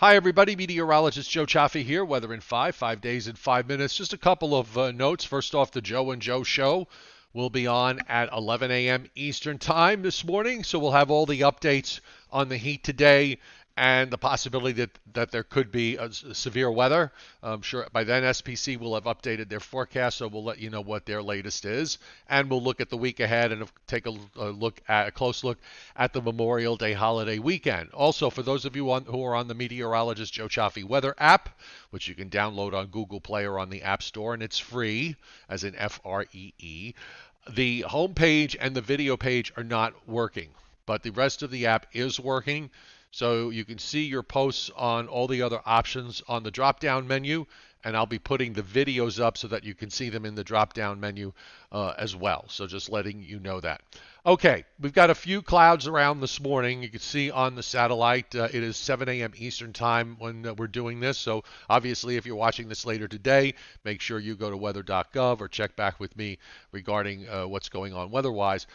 Hi, everybody. Meteorologist Joe Cioffi here. Weather in 5 days in 5 minutes. Just a couple of notes. First off, the Joe and Joe show will be on at 11 a.m. Eastern Time this morning. So we'll have all the updates on the heat today and the possibility that there could be severe weather. I'm sure by then SPC will have updated their forecast, so we'll let you know what their latest is. And we'll look at the week ahead and take a close look at the Memorial Day holiday weekend. Also, for those of you who are on the Meteorologist Joe Cioffi Weather app, which you can download on Google Play or on the App Store, and it's free, as in Free. The home page and the video page are not working, but the rest of the app is working. So you can see your posts on all the other options on the drop down menu, and I'll be putting the videos up so that you can see them in the drop down menu as well. So just letting you know that. Okay, we've got a few clouds around this morning. You can see on the satellite it is 7 a.m. Eastern Time when we're doing this. So obviously, if you're watching this later today, make sure you go to weather.gov or check back with me regarding what's going on weather-wise.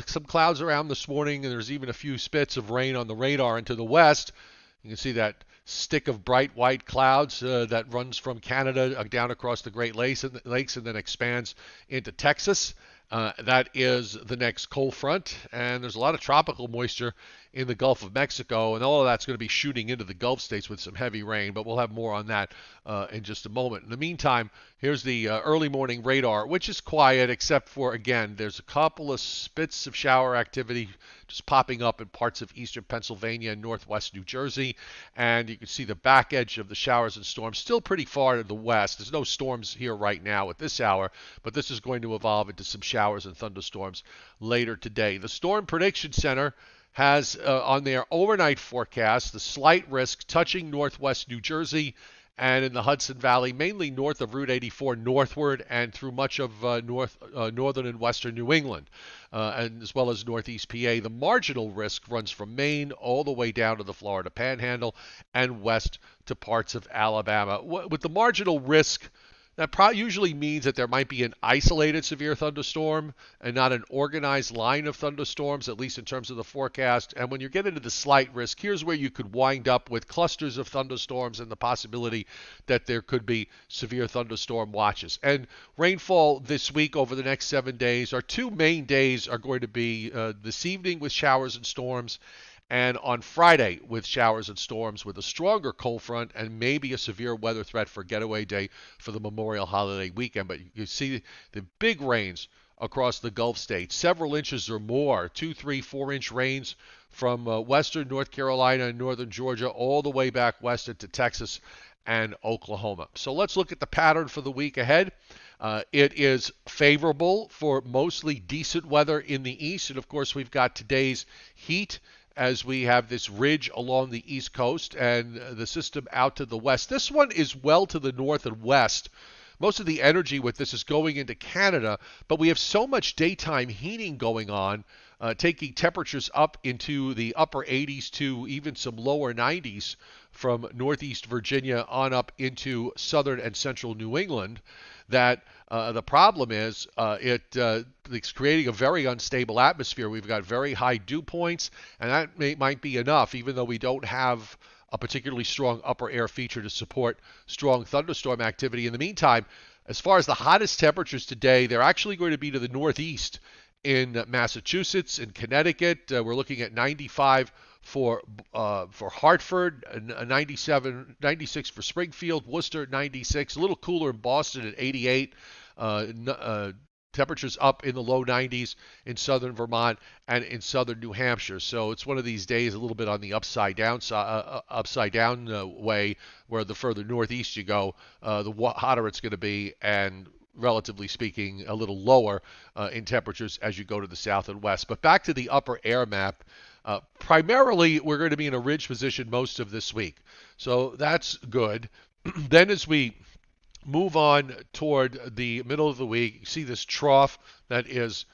Some clouds around this morning, and there's even a few spits of rain on the radar into the west. You can see that stick of bright white clouds that runs from Canada down across the Great Lakes and then expands into Texas. That is the next cold front, and there's a lot of tropical moisture in the Gulf of Mexico, and all of that's going to be shooting into the Gulf states with some heavy rain, but we'll have more on that in just a moment. In the meantime, here's the early morning radar, which is quiet except for, again, there's a couple of spits of shower activity just popping up in parts of eastern Pennsylvania and northwest New Jersey, and you can see the back edge of the showers and storms still pretty far to the west. There's no storms here right now at this hour, but this is going to evolve into some showers and thunderstorms later today. The Storm Prediction Center has on their overnight forecast the slight risk touching northwest New Jersey and in the Hudson Valley, mainly north of Route 84 northward and through much of northern and western New England, and as well as northeast PA. The marginal risk runs from Maine all the way down to the Florida Panhandle and west to parts of Alabama. With the marginal risk, that usually means that there might be an isolated severe thunderstorm and not an organized line of thunderstorms, at least in terms of the forecast. And when you get into the slight risk, here's where you could wind up with clusters of thunderstorms and the possibility that there could be severe thunderstorm watches. And rainfall this week over the next 7 days, our two main days are going to be this evening with showers and storms, and on Friday with showers and storms with a stronger cold front and maybe a severe weather threat for getaway day for the Memorial holiday weekend. But you see the big rains across the Gulf states, several inches or more, 2, 3, 4-inch rains from western North Carolina and northern Georgia all the way back west into Texas and Oklahoma. So let's look at the pattern for the week ahead. It is favorable for mostly decent weather in the east, and of course we've got today's heat as we have this ridge along the east coast and the system out to the west. This one is well to the north and west. Most of the energy with this is going into Canada, but we have so much daytime heating going on, taking temperatures up into the upper 80s to even some lower 90s from northeast Virginia on up into southern and central New England, that the problem is it's creating a very unstable atmosphere. We've got very high dew points, and that might be enough, even though we don't have a particularly strong upper air feature to support strong thunderstorm activity. In the meantime, as far as the hottest temperatures today, they're actually going to be to the northeast in Massachusetts, in Connecticut. We're looking at 95 for Hartford, 96 for Springfield, Worcester 96, a little cooler in Boston at 88. Temperatures up in the low 90s in southern Vermont and in southern New Hampshire. So it's one of these days a little bit on the upside down way, where the further northeast you go, the hotter it's going to be, and relatively speaking, a little lower in temperatures as you go to the south and west. But back to the upper air map. Primarily, we're going to be in a ridge position most of this week. So that's good. Then as we move on toward the middle of the week, you see this trough that is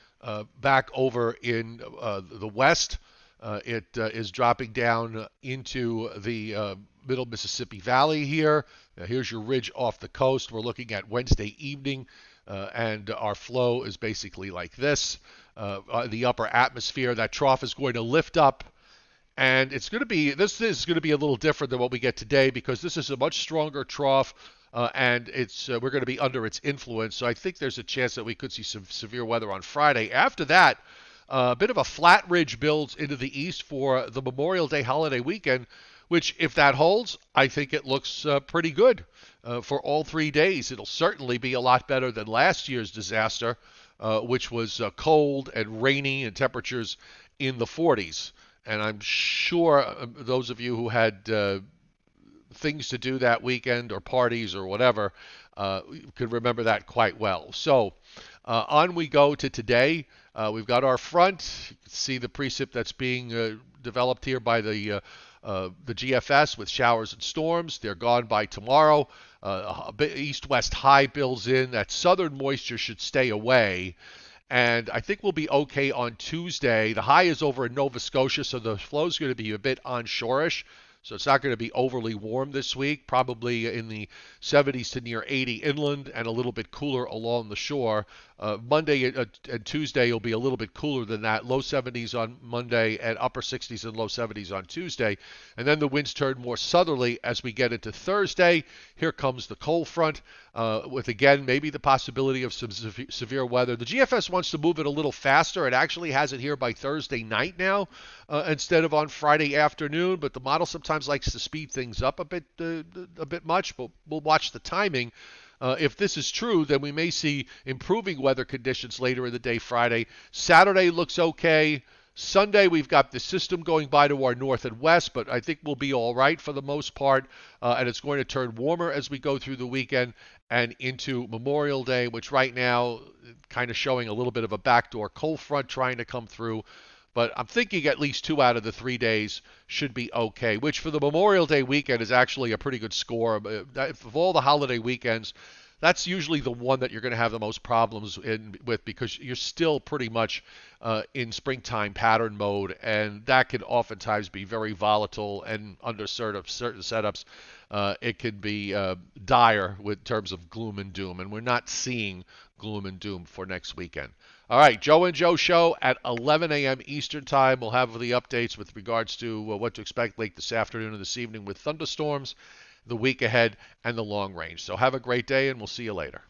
back over in the west. It is dropping down into the middle Mississippi Valley here. Here's your ridge off the coast. We're looking at Wednesday evening, and our flow is basically like this. The upper atmosphere, that trough is going to lift up And it's going to be this is going to be a little different than what we get today because this is a much stronger trough, and it's we're going to be under its influence. So I think there's a chance that we could see some severe weather on Friday. After that, a bit of a flat ridge builds into the east for the Memorial Day holiday weekend, which, if that holds, I think it looks pretty good for all 3 days. It'll certainly be a lot better than last year's disaster, which was cold and rainy and temperatures in the 40s. And I'm sure those of you who had things to do that weekend or parties or whatever could remember that quite well. So on we go to today. We've got our front. You can see the precip that's being developed here by the GFS with showers and storms. They're gone by tomorrow. A bit east-west high builds in. That southern moisture should stay away. And I think we'll be okay on Tuesday. The high is over in Nova Scotia, so the flow is going to be a bit onshore-ish. So it's not going to be overly warm this week, probably in the 70s to near 80 inland and a little bit cooler along the shore. Monday and Tuesday will be a little bit cooler than that, low 70s on Monday and upper 60s and low 70s on Tuesday. And then the winds turn more southerly as we get into Thursday. Here comes the cold front with, again, maybe the possibility of some severe weather. The GFS wants to move it a little faster. It actually has it here by Thursday night now instead of on Friday afternoon, but the model sometimes likes to speed things up a bit much, but we'll watch the timing. If this is true, then we may see improving weather conditions later in the day Friday. Saturday looks okay. Sunday, we've got the system going by to our north and west, but I think we'll be all right for the most part. And it's going to turn warmer as we go through the weekend and into Memorial Day, which right now kind of showing a little bit of a backdoor cold front trying to come through. But I'm thinking at least 2 out of the 3 days should be okay, which for the Memorial Day weekend is actually a pretty good score. Of all the holiday weekends, that's usually the one that you're going to have the most problems with because you're still pretty much in springtime pattern mode, and that can oftentimes be very volatile, and under certain setups, it can be dire with terms of gloom and doom, and we're not seeing gloom and doom for next weekend. All right, Joe and Joe show at 11 a.m. Eastern Time. We'll have the updates with regards to what to expect late this afternoon and this evening with thunderstorms, the week ahead, and the long range. So have a great day, and we'll see you later.